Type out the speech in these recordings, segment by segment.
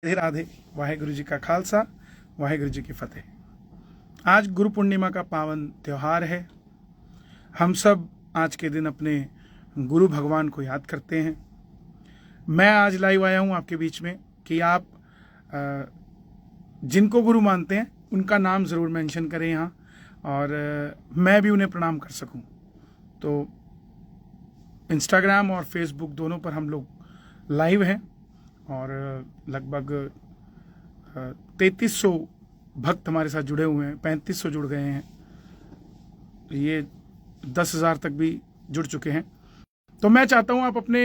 राधे राधे। वाहेगुरु जी का खालसा, वाहेगुरु जी की फतेह। आज गुरु पूर्णिमा का पावन त्यौहार है। हम सब आज के दिन अपने गुरु भगवान को याद करते हैं। मैं आज लाइव आया हूँ आपके बीच में कि आप जिनको गुरु मानते हैं उनका नाम ज़रूर मेंशन करें यहाँ, और मैं भी उन्हें प्रणाम कर सकूँ। तो इंस्टाग्राम और फेसबुक दोनों पर हम लोग लाइव हैं और लगभग 3300 भक्त हमारे साथ जुड़े हुए हैं। 3500 जुड़ गए हैं, ये 10,000 तक भी जुड़ चुके हैं। तो मैं चाहता हूँ आप अपने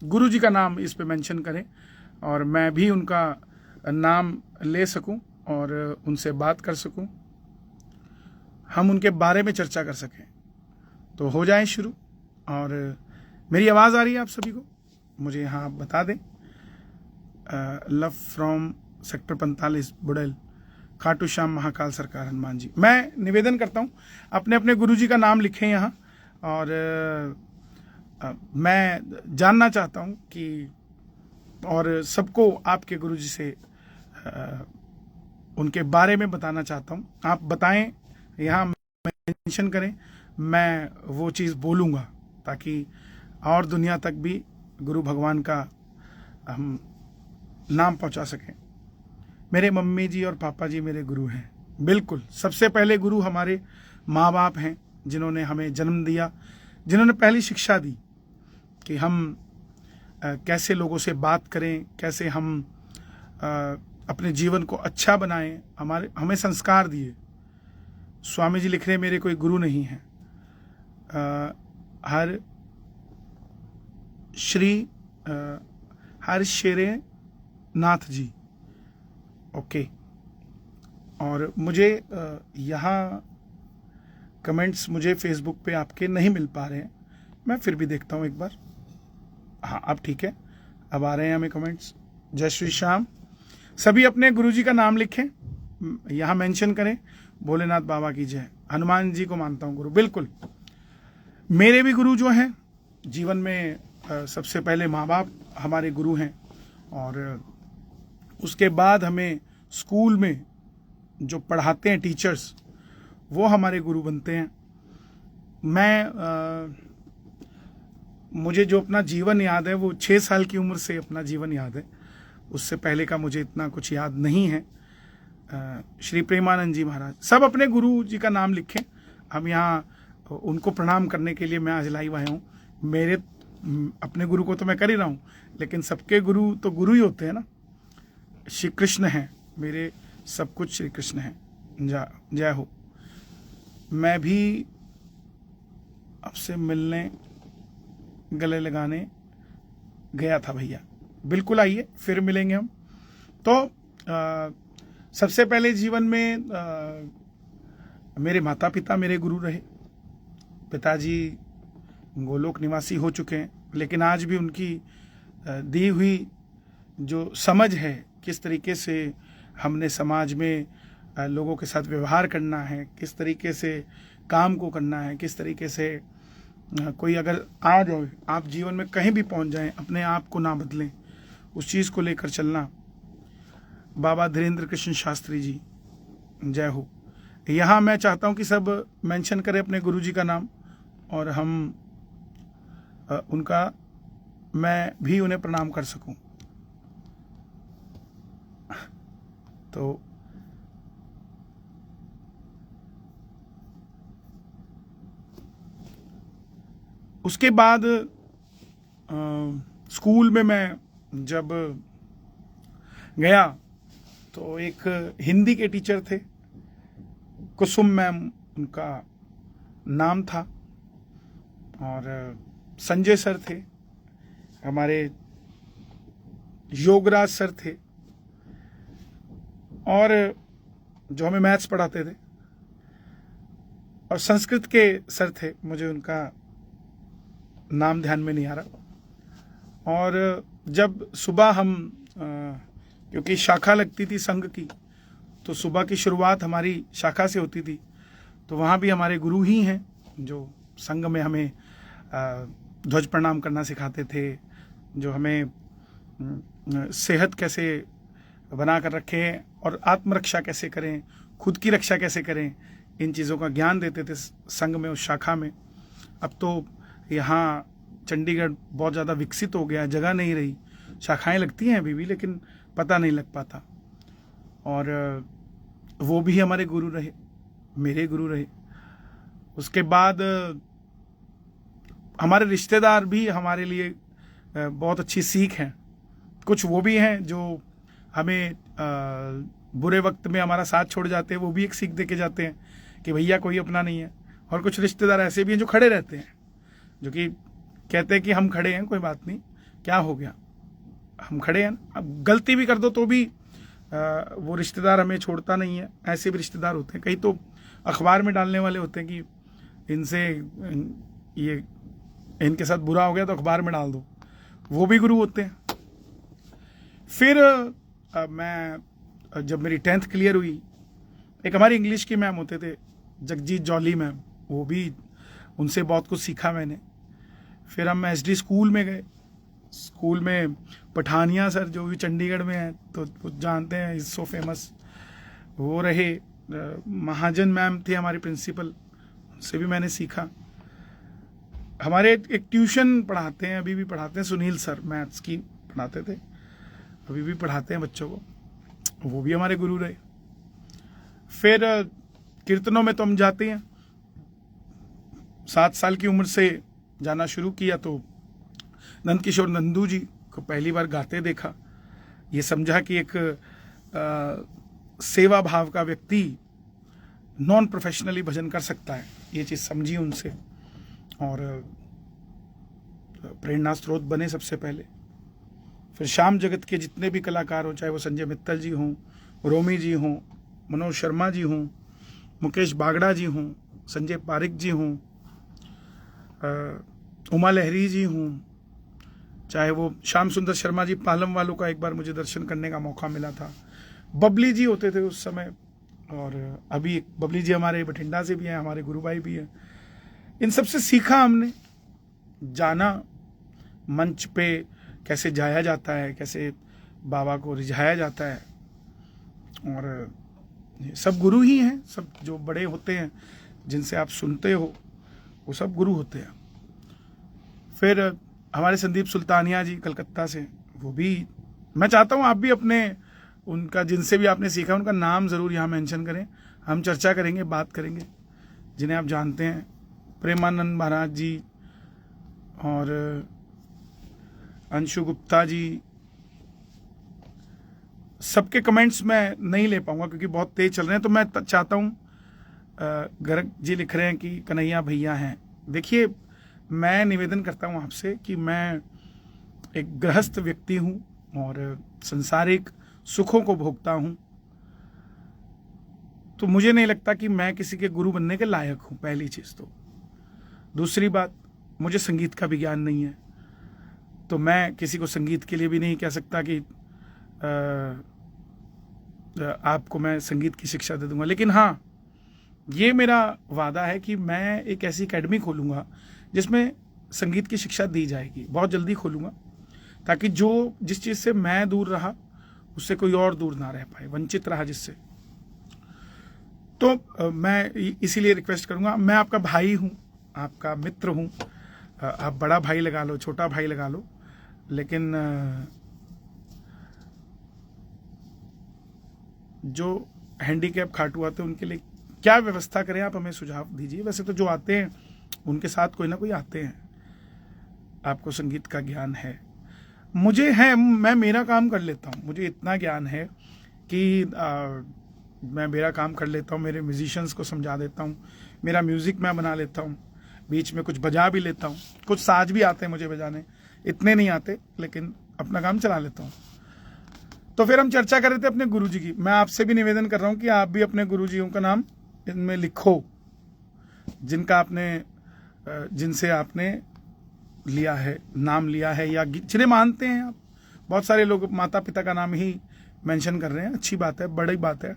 गुरु जी का नाम इस पे मेंशन करें और मैं भी उनका नाम ले सकूं और उनसे बात कर सकूं, हम उनके बारे में चर्चा कर सकें। तो हो जाए शुरू। और मेरी आवाज़ आ रही है आप सभी को? मुझे यहाँ आप बता दें। Love from sector 45 Burail, Khatu Shyam Mahakal सरकार हनुमान जी। मैं निवेदन करता हूँ अपने अपने गुरु जी का नाम लिखें यहाँ, और मैं जानना चाहता हूँ कि और सबको आपके गुरु जी से उनके बारे में बताना चाहता हूँ। आप बताएं, यहाँ मेंशन करें, मैं वो चीज़ बोलूँगा ताकि और दुनिया तक भी गुरु भगवान का हम नाम पहुंचा सकें। मेरे मम्मी जी और पापा जी मेरे गुरु हैं। बिल्कुल, सबसे पहले गुरु हमारे माँ बाप हैं, जिन्होंने हमें जन्म दिया, जिन्होंने पहली शिक्षा दी कि हम कैसे लोगों से बात करें, कैसे हम अपने जीवन को अच्छा बनाएं। हमें संस्कार दिए। स्वामी जी लिख रहे मेरे कोई गुरु नहीं है। हर शेरे नाथ जी। ओके। और मुझे यहाँ कमेंट्स मुझे फेसबुक पे आपके नहीं मिल पा रहे हैं, मैं फिर भी देखता हूँ एक बार। हाँ, अब ठीक है, अब आ रहे हैं हमें कमेंट्स। जय श्री श्याम। सभी अपने गुरुजी का नाम लिखें, यहाँ मेंशन करें। भोलेनाथ बाबा की जय। हनुमान जी को मानता हूँ गुरु। बिल्कुल, मेरे भी गुरु जो हैं जीवन में सबसे पहले माँ बाप हमारे गुरु हैं, और उसके बाद हमें स्कूल में जो पढ़ाते हैं टीचर्स, वो हमारे गुरु बनते हैं। मुझे जो अपना जीवन याद है वो 6 साल की उम्र से अपना जीवन याद है, उससे पहले का मुझे इतना कुछ याद नहीं है। श्री प्रेमानंद जी महाराज, सब अपने गुरु जी का नाम लिखें। हम यहाँ उनको प्रणाम करने के लिए मैं आज लाइव आया हूँ। मेरे अपने गुरु को तो मैं कर ही रहा हूँ, लेकिन सबके गुरु तो गुरु ही होते हैं ना। श्री कृष्ण हैं मेरे, सब कुछ श्री कृष्ण हैं। जय हो। मैं भी आपसे मिलने गले लगाने गया था भैया। बिल्कुल आइए, फिर मिलेंगे हम। तो सबसे पहले जीवन में मेरे माता पिता मेरे गुरु रहे। पिताजी गोलोक निवासी हो चुके हैं, लेकिन आज भी उनकी दी हुई जो समझ है, किस तरीके से हमने समाज में लोगों के साथ व्यवहार करना है, किस तरीके से काम को करना है, किस तरीके से कोई अगर आ जाए, आप जीवन में कहीं भी पहुंच जाएं, अपने आप को ना बदलें, उस चीज़ को लेकर चलना। बाबा धीरेन्द्र कृष्ण शास्त्री जी, जय हो। यहाँ मैं चाहता हूँ कि सब मेंशन करें अपने गुरु जी का नाम, और हम उनका मैं भी उन्हें प्रणाम कर सकूं। तो उसके बाद स्कूल में मैं जब गया तो एक हिंदी के टीचर थे, कुसुम मैम उनका नाम था, और संजय सर थे, हमारे योगराज सर थे, और जो हमें मैथ्स पढ़ाते थे, और संस्कृत के सर थे, मुझे उनका नाम ध्यान में नहीं आ रहा। और जब सुबह हम क्योंकि शाखा लगती थी संघ की, तो सुबह की शुरुआत हमारी शाखा से होती थी। तो वहाँ भी हमारे गुरु ही हैं जो संघ में हमें ध्वज प्रणाम करना सिखाते थे, जो हमें सेहत कैसे बना कर रखें और आत्मरक्षा कैसे करें, खुद की रक्षा कैसे करें, इन चीज़ों का ज्ञान देते थे संघ में, उस शाखा में। अब तो यहाँ चंडीगढ़ बहुत ज़्यादा विकसित हो गया, जगह नहीं रही, शाखाएं लगती हैं अभी भी लेकिन पता नहीं लग पाता। और वो भी हमारे गुरु रहे, मेरे गुरु रहे। उसके बाद हमारे रिश्तेदार भी हमारे लिए बहुत अच्छी सीख हैं। कुछ वो भी हैं जो हमें बुरे वक्त में हमारा साथ छोड़ जाते हैं, वो भी एक सीख दे के जाते हैं कि भैया कोई अपना नहीं है। और कुछ रिश्तेदार ऐसे भी हैं जो खड़े रहते हैं, जो कि कहते हैं कि हम खड़े हैं, कोई बात नहीं, क्या हो गया, हम खड़े हैं। अब गलती भी कर दो तो भी वो रिश्तेदार हमें छोड़ता नहीं है। ऐसे भी रिश्तेदार होते हैं। कई तो अखबार में डालने वाले होते हैं कि इनसे ये इनके साथ बुरा हो गया तो अखबार में डाल दो, वो भी गुरु होते हैं। फिर मैं जब मेरी 10th क्लियर हुई, एक हमारी इंग्लिश की मैम होते थे, जगजीत जॉली मैम, वो भी, उनसे बहुत कुछ सीखा मैंने। फिर हम SD स्कूल में गए। स्कूल में पठानिया सर, जो भी चंडीगढ़ में हैं तो वो जानते हैं, इज सो फेमस, वो रहे। महाजन मैम थे हमारी प्रिंसिपल, उनसे भी मैंने सीखा। हमारे एक ट्यूशन पढ़ाते हैं, अभी भी पढ़ाते हैं, सुनील सर, मैथ्स की पढ़ाते थे, अभी भी पढ़ाते हैं बच्चों को, वो भी हमारे गुरु रहे। फिर कीर्तनों में तो हम जाते हैं। 7 साल की उम्र से जाना शुरू किया तो नंद किशोर नंदू जी को पहली बार गाते देखा। ये समझा कि एक सेवा भाव का व्यक्ति नॉन प्रोफेशनली भजन कर सकता है, ये चीज़ समझी उनसे और प्रेरणा स्रोत बने सबसे पहले। फिर श्याम जगत के जितने भी कलाकार हों, चाहे वो संजय मित्तल जी हों, रोमी जी हों, मनोज शर्मा जी हों, मुकेश बागड़ा जी हों, संजय पारिक जी हों, उमा लहरी जी हों, चाहे वो श्याम सुंदर शर्मा जी, पालम वालों का एक बार मुझे दर्शन करने का मौका मिला था। बबली जी होते थे उस समय, और अभी बबली जी हमारे बठिंडा से भी हैं, हमारे गुरु भाई भी हैं। इन सबसे सीखा हमने, जाना मंच पे कैसे जाया जाता है, कैसे बाबा को रिझाया जाता है। और सब गुरु ही हैं, सब जो बड़े होते हैं जिनसे आप सुनते हो वो सब गुरु होते हैं। फिर हमारे संदीप सुल्तानिया जी कलकत्ता से, वो भी, मैं चाहता हूँ आप भी अपने उनका, जिनसे भी आपने सीखा उनका नाम ज़रूर यहाँ मेंशन करें, हम चर्चा करेंगे, बात करेंगे, जिन्हें आप जानते हैं। प्रेमानंद महाराज जी और अंशु गुप्ता जी, सबके कमेंट्स मैं नहीं ले पाऊंगा क्योंकि बहुत तेज चल रहे हैं। तो मैं चाहता हूँ, गर्ग जी लिख रहे हैं कि कन्हैया भैया हैं। देखिए, मैं निवेदन करता हूँ आपसे कि मैं एक गृहस्थ व्यक्ति हूँ और संसारिक सुखों को भोगता हूँ, तो मुझे नहीं लगता कि मैं किसी के गुरु बनने के लायक हूँ, पहली चीज़ तो। दूसरी बात, मुझे संगीत का भी ज्ञान नहीं है, तो मैं किसी को संगीत के लिए भी नहीं कह सकता कि आपको मैं संगीत की शिक्षा दे दूंगा। लेकिन हाँ, ये मेरा वादा है कि मैं एक ऐसी एकेडमी खोलूँगा जिसमें संगीत की शिक्षा दी जाएगी। बहुत जल्दी खोलूँगा, ताकि जो जिस चीज़ से मैं दूर रहा उससे कोई और दूर ना रह पाए, वंचित रहा जिससे। तो मैं इसीलिए रिक्वेस्ट करूँगा, मैं आपका भाई हूँ, आपका मित्र हूँ, आप बड़ा भाई लगा लो, छोटा भाई लगा लो, लेकिन जो हैंडीकैप खाटू आते हैं उनके लिए क्या व्यवस्था करें, आप हमें सुझाव दीजिए। वैसे तो जो आते हैं उनके साथ कोई ना कोई आते हैं, आपको संगीत का ज्ञान है, मुझे है, मैं मेरा काम कर लेता हूँ, मुझे इतना ज्ञान है कि मैं मेरा काम कर लेता हूँ, मेरे म्यूजिशियंस को समझा देता हूँ, मेरा म्यूज़िक मैं बना लेता हूँ, बीच में कुछ बजा भी लेता हूँ, कुछ साज भी आते हैं मुझे बजाने, इतने नहीं आते लेकिन अपना काम चला लेता हूँ। तो फिर हम चर्चा कर रहे थे अपने गुरुजी की। मैं आपसे भी निवेदन कर रहा हूँ कि आप भी अपने गुरुजियों का नाम इनमें लिखो, जिनका आपने, जिनसे आपने लिया है, नाम लिया है, या जिन्हें मानते हैं आप। बहुत सारे लोग माता पिता का नाम ही मेंशन कर रहे हैं, अच्छी बात है, बड़ी बात है,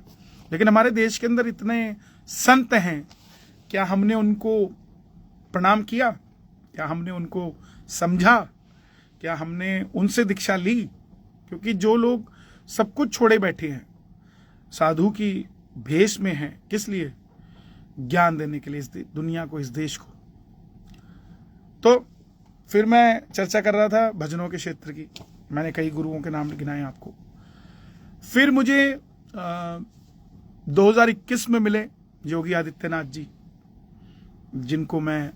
लेकिन हमारे देश के अंदर इतने संत हैं, क्या हमने उनको प्रणाम किया? क्या हमने उनको समझा? क्या हमने उनसे दीक्षा ली? क्योंकि जो लोग सब कुछ छोड़े बैठे हैं, साधु की भेष में हैं, किस लिए? ज्ञान देने के लिए इस दुनिया को, इस देश को। तो फिर मैं चर्चा कर रहा था भजनों के क्षेत्र की, मैंने कई गुरुओं के नाम गिनाए आपको। फिर मुझे 2021 में मिले योगी आदित्यनाथ जी, जिनको मैं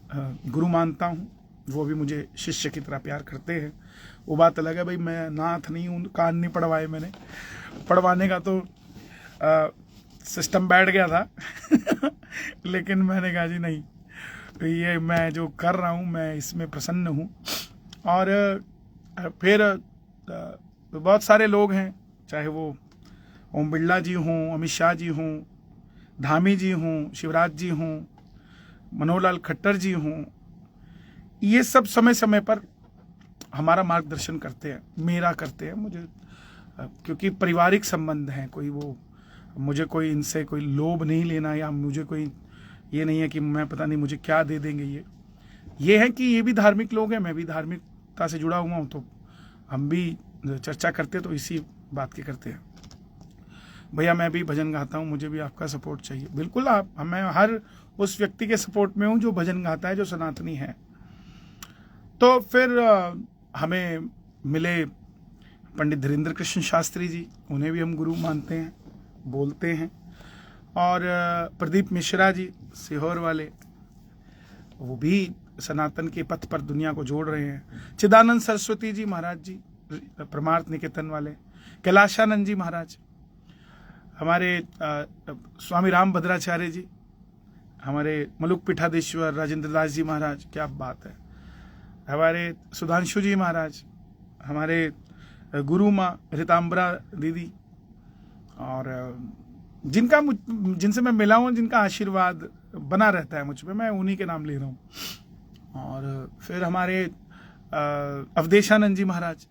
गुरु मानता हूँ, वो भी मुझे शिष्य की तरह प्यार करते हैं। वो बात अलग है भाई, मैं नाथ नहीं हूँ, कान नहीं पढ़वाए मैंने, पढ़वाने का तो सिस्टम बैठ गया था लेकिन मैंने कहा जी नहीं, ये मैं जो कर रहा हूँ मैं इसमें प्रसन्न हूँ। और फिर बहुत सारे लोग हैं, चाहे वो ओम बिरला जी हों, अमित शाह जी हों, धामी जी हों, शिवराज जी हों, मनोहर लाल खट्टर जी हों, ये सब समय समय पर हमारा मार्गदर्शन करते हैं, मेरा करते हैं, मुझे, क्योंकि पारिवारिक संबंध हैं। कोई वो, मुझे कोई इनसे कोई लोभ नहीं लेना, या मुझे कोई ये नहीं है कि मैं पता नहीं मुझे क्या दे देंगे। ये है कि ये भी धार्मिक लोग हैं, मैं भी धार्मिकता से जुड़ा हुआ हूँ, तो हम भी चर्चा करते तो इसी बात की करते हैं। भैया मैं भी भजन गाता हूँ, मुझे भी आपका सपोर्ट चाहिए। बिल्कुल, मैं हर उस व्यक्ति के सपोर्ट में हूँ जो भजन गाता है, जो सनातनी है। तो फिर हमें मिले पंडित धीरेन्द्र कृष्ण शास्त्री जी, उन्हें भी हम गुरु मानते हैं, बोलते हैं। और प्रदीप मिश्रा जी सीहोर वाले, वो भी सनातन के पथ पर दुनिया को जोड़ रहे हैं। चिदानंद सरस्वती जी महाराज जी परमार्थ निकेतन वाले, कैलाशानंद जी महाराज, हमारे स्वामी राम भद्राचार्य जी, हमारे मलुक पीठाधीश्वर राजेंद्र दास जी महाराज, क्या बात है, हमारे सुधांशु जी महाराज, हमारे गुरु माँ ऋतांबरा दीदी, और जिनसे मैं मिला हूँ, जिनका आशीर्वाद बना रहता है मुझ पे, मैं उन्हीं के नाम ले रहा हूँ। और फिर हमारे अवधेशानंद जी महाराज,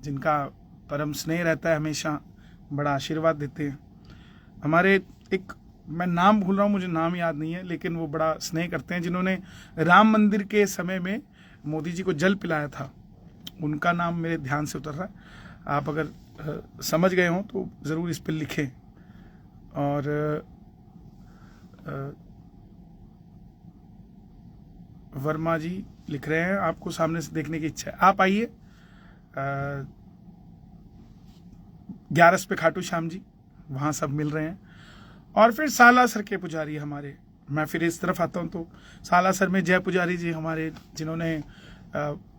जिनका परम स्नेह रहता है, हमेशा बड़ा आशीर्वाद देते हैं। हमारे एक, मैं नाम भूल रहा हूँ, मुझे नाम याद नहीं है, लेकिन वो बड़ा स्नेह करते हैं, जिन्होंने राम मंदिर के समय में मोदी जी को जल पिलाया था, उनका नाम मेरे ध्यान से उतर रहा है। आप अगर समझ गए हों तो ज़रूर इस पर लिखें। और वर्मा जी लिख रहे हैं, आपको सामने से देखने की इच्छा है, आप आइए। 11 पे खाटू श्याम जी, वहाँ सब मिल रहे हैं। और फिर सालासर के पुजारी हमारे, मैं फिर इस तरफ आता हूँ तो सालासर में जय पुजारी जी हमारे, जिन्होंने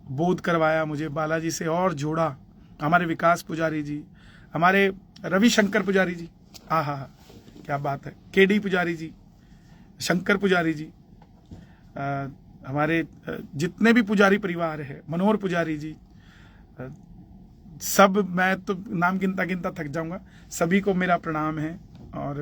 बोध करवाया मुझे, बालाजी से और जोड़ा। हमारे विकास पुजारी जी, हमारे रविशंकर पुजारी जी, हाँ, क्या बात है, केडी पुजारी जी, शंकर पुजारी जी, हमारे जितने भी पुजारी परिवार है, मनोहर पुजारी जी, सब, मैं तो नाम गिनता थक जाऊंगा, सभी को मेरा प्रणाम है। और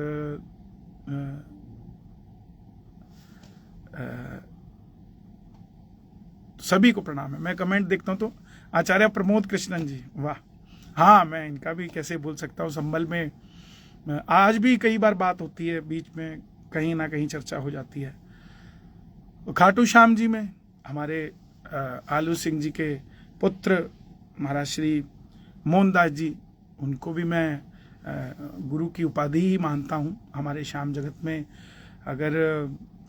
सभी को प्रणाम है। मैं कमेंट देखता हूं तो आचार्य प्रमोद कृष्णन जी, वाह, हाँ, मैं इनका भी कैसे भूल सकता हूँ। संभल में आज भी कई बार बात होती है, बीच में कहीं ना कहीं चर्चा हो जाती है। तो खाटू श्याम जी में हमारे आलू सिंह जी के पुत्र महाराज श्री मोहनदास जी, उनको भी मैं गुरु की उपाधि ही मानता हूँ। हमारे श्याम जगत में अगर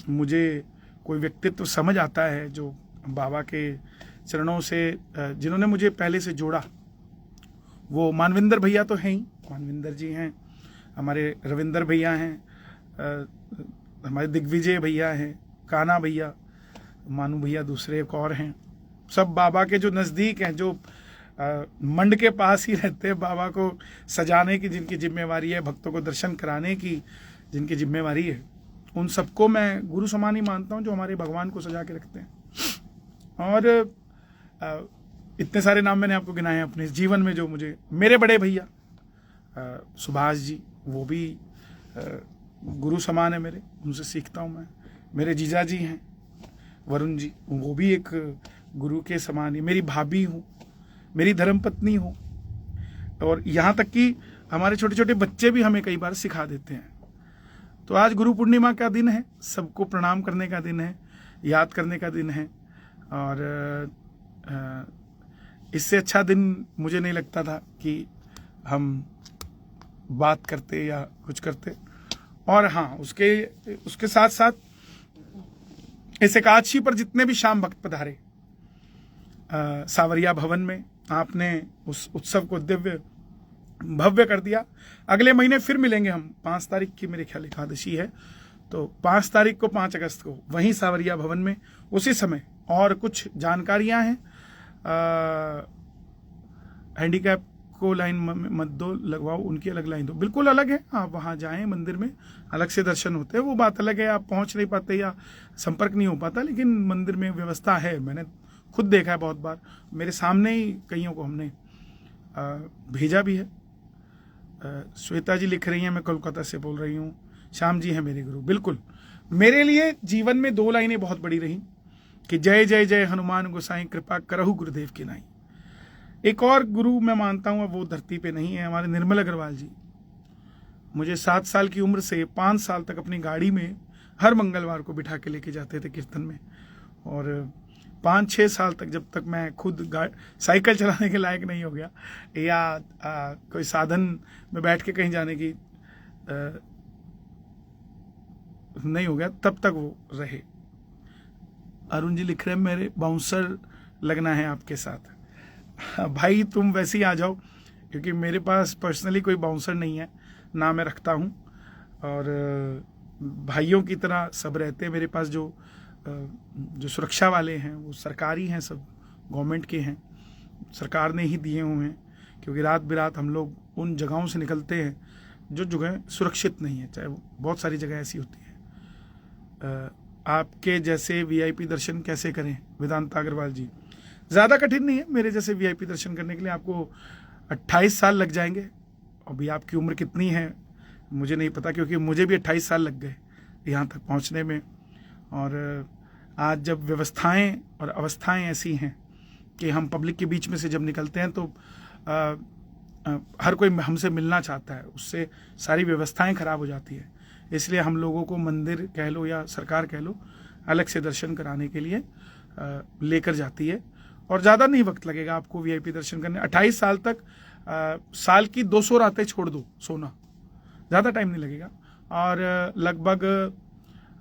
मुझे कोई व्यक्तित्व समझ आता है जो बाबा के चरणों से, जिन्होंने मुझे पहले से जोड़ा, वो मानविंदर भैया तो हैं ही, मानविंदर जी हैं, हमारे रविंदर भैया हैं, हमारे दिग्विजय भैया हैं, काना भैया, मानू भैया दूसरे एक और हैं, सब बाबा के जो नज़दीक हैं, जो मंड के पास ही रहते हैं, बाबा को सजाने की जिनकी जिम्मेवारी है, भक्तों को दर्शन कराने की जिनकी जिम्मेवारी है, उन सबको मैं गुरु समान ही मानता हूँ, जो हमारे भगवान को सजा के रखते हैं। और इतने सारे नाम मैंने आपको गिनाए हैं अपने जीवन में, जो मुझे, मेरे बड़े भैया सुभाष जी, वो भी गुरु समान है मेरे, उनसे सीखता हूँ मैं। मेरे जीजा जी हैं वरुण जी, वो भी एक गुरु के समान ही। मेरी भाभी हूँ, मेरी धर्मपत्नी हो, और यहाँ तक कि हमारे छोटे छोटे बच्चे भी हमें कई बार सिखा देते हैं। तो आज गुरु पूर्णिमा का दिन है, सबको प्रणाम करने का दिन है, याद करने का दिन है। और इससे अच्छा दिन मुझे नहीं लगता था कि हम बात करते या कुछ करते। और हाँ, उसके साथ साथ इस एकादशी पर जितने भी शाम भक्त पधारे सावरिया भवन में, आपने उस उत्सव को दिव्य भव्य कर दिया। अगले महीने फिर मिलेंगे हम, 5 तारीख की मेरे ख्याल एकादशी है, तो 5 तारीख को 5 अगस्त को वहीं सावरिया भवन में उसी समय। और कुछ जानकारियां हैं, हैंडीकैप को लाइन मत दो, लगवाओ, उनकी अलग लाइन दो, बिल्कुल अलग है। आप वहाँ जाएं, मंदिर में अलग से दर्शन होते हैं, वो बात अलग है। आप पहुँच नहीं पाते या संपर्क नहीं हो पाता, लेकिन मंदिर में व्यवस्था है। मैंने खुद देखा है बहुत बार, मेरे सामने ही कईयों को हमने भेजा भी है। श्वेता जी लिख रही हैं, मैं कोलकाता से बोल रही हूँ, श्याम जी हैं मेरे गुरु। बिल्कुल, मेरे लिए जीवन में 2 लाइनें बहुत बड़ी रही कि जय जय जय हनुमान गोसाई, कृपा करहु गुरुदेव की नाई। एक और गुरु मैं मानता हूँ, वो धरती पे नहीं है, हमारे निर्मल अग्रवाल जी। मुझे 7 साल की उम्र से 5 साल तक अपनी गाड़ी में हर मंगलवार को बिठा के लेके जाते थे कीर्तन में, और 5-6 साल तक, जब तक मैं खुद साइकिल चलाने के लायक नहीं हो गया या कोई साधन में बैठ के कहीं जाने की नहीं हो गया, तब तक वो रहे। अरुण जी लिख रहे हैं, मेरे बाउंसर लगना है आपके साथ। भाई तुम वैसे ही आ जाओ, क्योंकि मेरे पास पर्सनली कोई बाउंसर नहीं है, ना मैं रखता हूँ, और भाइयों की तरह सब रहते हैं मेरे पास। जो सुरक्षा वाले हैं वो सरकारी हैं, सब गवर्नमेंट के हैं, सरकार ने ही दिए हुए हैं, क्योंकि रात बिरात हम लोग उन जगहों से निकलते हैं जो जगह सुरक्षित नहीं है, चाहे वो बहुत सारी जगह ऐसी होती है। आपके जैसे वीआईपी दर्शन कैसे करें, वेदांता अग्रवाल जी? ज़्यादा कठिन नहीं है मेरे जैसे वीआईपी दर्शन करने के लिए। आपको 28 साल लग जाएंगे। अभी आपकी उम्र कितनी है मुझे नहीं पता, क्योंकि मुझे भी 28 साल लग गए यहाँ तक पहुँचने में। और आज जब व्यवस्थाएं और अवस्थाएं ऐसी हैं कि हम पब्लिक के बीच में से जब निकलते हैं, तो हर कोई हमसे मिलना चाहता है, उससे सारी व्यवस्थाएं खराब हो जाती है। इसलिए हम लोगों को मंदिर कह लो या सरकार कह लो, अलग से दर्शन कराने के लिए लेकर जाती है। और ज़्यादा नहीं वक्त लगेगा आपको वीआईपी दर्शन करने। 28 साल तक साल की 200 रातें छोड़ दो सोना, ज़्यादा टाइम नहीं लगेगा। और लगभग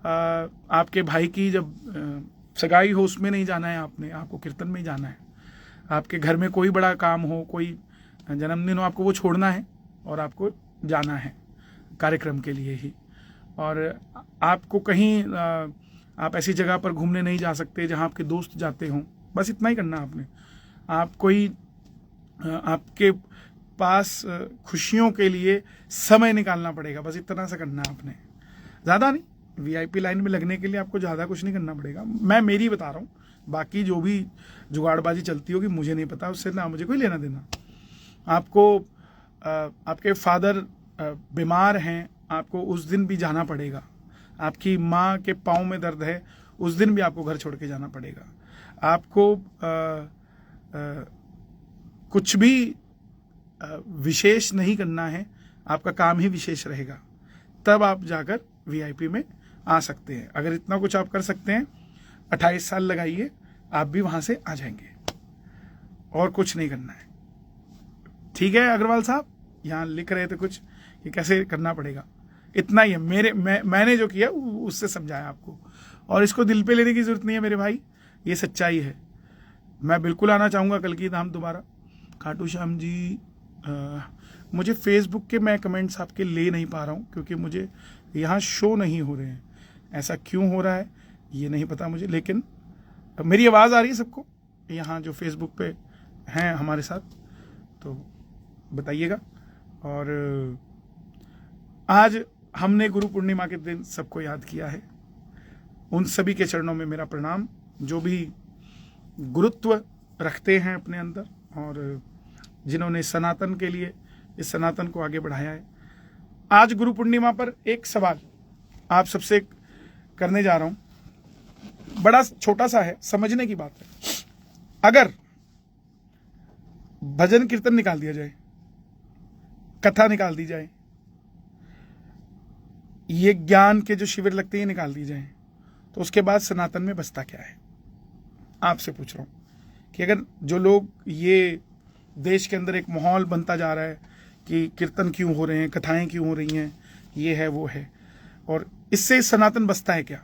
आपके भाई की जब सगाई हो, उसमें नहीं जाना है आपने, आपको कीर्तन में ही जाना है। आपके घर में कोई बड़ा काम हो, कोई जन्मदिन हो, आपको वो छोड़ना है और आपको जाना है कार्यक्रम के लिए ही। और आपको कहीं आप ऐसी जगह पर घूमने नहीं जा सकते जहां आपके दोस्त जाते हों, बस इतना ही करना आपने। आप कोई आपके पास खुशियों के लिए समय निकालना पड़ेगा, बस इतना सा करना आपने, ज़्यादा नहीं। वीआईपी लाइन में लगने के लिए आपको ज़्यादा कुछ नहीं करना पड़ेगा। मैं मेरी बता रहा हूँ, बाकी जो भी जुगाड़बाजी चलती होगी मुझे नहीं पता, उससे ना मुझे कोई लेना देना। आपको आपके फादर बीमार हैं, आपको उस दिन भी जाना पड़ेगा। आपकी माँ के पाँव में दर्द है, उस दिन भी आपको घर छोड़ के जाना पड़ेगा। आपको कुछ भी विशेष नहीं करना है, आपका काम ही विशेष रहेगा, तब आप जाकर वीआईपी में आ सकते हैं। अगर इतना कुछ आप कर सकते हैं, 28 साल लगाइए, आप भी वहाँ से आ जाएंगे, और कुछ नहीं करना है। ठीक है अग्रवाल साहब, यहाँ लिख रहे थे कुछ कि कैसे करना पड़ेगा, इतना ही है। मैंने जो किया उससे समझाया आपको, और इसको दिल पे लेने की जरूरत नहीं है मेरे भाई, ये सच्चाई है। मैं बिल्कुल आना चाहूँगा कल की धाम दोबारा। खाटू श्याम जी, मुझे फेसबुक के मैं कमेंट्स आपके ले नहीं पा रहा हूँ, क्योंकि मुझे यहाँ शो नहीं हो रहे हैं। ऐसा क्यों हो रहा है ये नहीं पता मुझे, लेकिन मेरी आवाज़ आ रही है सबको यहाँ जो फेसबुक पे हैं हमारे साथ, तो बताइएगा। और आज हमने गुरु पूर्णिमा के दिन सबको याद किया है, उन सभी के चरणों में मेरा प्रणाम, जो भी गुरुत्व रखते हैं अपने अंदर, और जिन्होंने सनातन के लिए इस सनातन को आगे बढ़ाया है। आज गुरु पूर्णिमा पर एक सवाल आप सबसे करने जा रहा हूं, बड़ा छोटा सा है, समझने की बात है। अगर भजन कीर्तन निकाल दिया जाए, कथा निकाल दी जाए, ये ज्ञान के जो शिविर लगते हैं निकाल दी जाए, तो उसके बाद सनातन में बचता क्या है? आपसे पूछ रहा हूं कि अगर जो लोग, ये देश के अंदर एक माहौल बनता जा रहा है कि कीर्तन क्यों हो रहे हैं, कथाएं क्यों हो रही हैं, ये है वो है। और इससे सनातन बसता है क्या?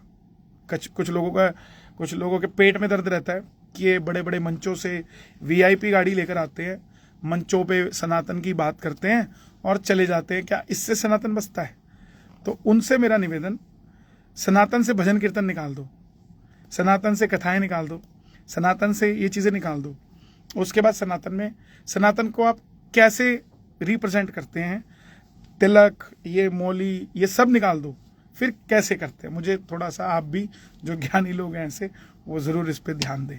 कुछ लोगों के पेट में दर्द रहता है कि ये बड़े बड़े मंचों से वीआईपी गाड़ी लेकर आते हैं, मंचों पे सनातन की बात करते हैं और चले जाते हैं, क्या इससे सनातन बसता है? तो उनसे मेरा निवेदन, सनातन से भजन कीर्तन निकाल दो, सनातन से कथाएं निकाल दो, सनातन से ये चीज़ें निकाल दो। उसके बाद सनातन को आप कैसे रिप्रेजेंट करते हैं, तिलक, ये मौली, ये सब निकाल दो, फिर कैसे करते हैं। मुझे थोड़ा सा, आप भी जो ज्ञानी लोग हैं ऐसे, वो ज़रूर इस पे ध्यान दें।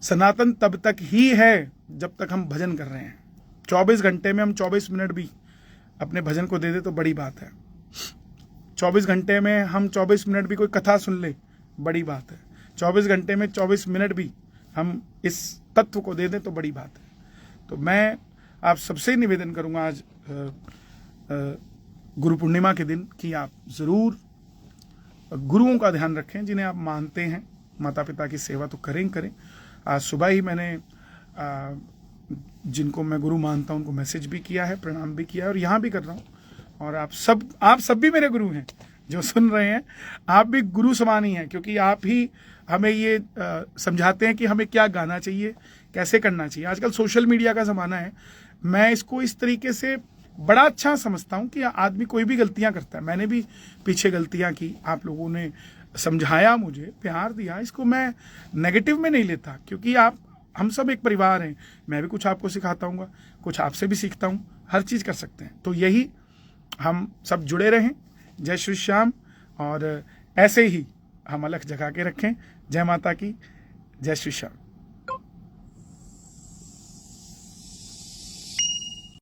सनातन तब तक ही है जब तक हम भजन कर रहे हैं। 24 घंटे में हम 24 मिनट भी अपने भजन को दे दे तो बड़ी बात है। 24 घंटे में हम 24 मिनट भी कोई कथा सुन ले, बड़ी बात है। 24 घंटे में 24 मिनट भी हम इस तत्व को दे दें तो बड़ी बात है। तो मैं आप सबसे निवेदन करूंगा आज गुरु पूर्णिमा के दिन कि आप ज़रूर गुरुओं का ध्यान रखें जिन्हें आप मानते हैं। माता पिता की सेवा तो करें। आज सुबह ही मैंने जिनको मैं गुरु मानता हूं उनको मैसेज भी किया है, प्रणाम भी किया है, और यहाँ भी कर रहा हूँ। और आप सब भी मेरे गुरु हैं जो सुन रहे हैं, आप भी गुरु समान ही हैं, क्योंकि आप ही हमें ये समझाते हैं कि हमें क्या गाना चाहिए, कैसे करना चाहिए। आजकल सोशल मीडिया का ज़माना है, मैं इसको इस तरीके से बड़ा अच्छा समझता हूँ कि आदमी कोई भी गलतियाँ करता है। मैंने भी पीछे गलतियाँ की, आप लोगों ने समझाया, मुझे प्यार दिया, इसको मैं नेगेटिव में नहीं लेता, क्योंकि हम सब एक परिवार हैं। मैं भी कुछ आपको सिखाता हूँ, कुछ आपसे भी सीखता हूँ, हर चीज़ कर सकते हैं। तो यही हम सब जुड़े रहें। जय श्री श्याम, और ऐसे ही हम अलख जगा के रखें। जय माता की, जय श्री श्याम।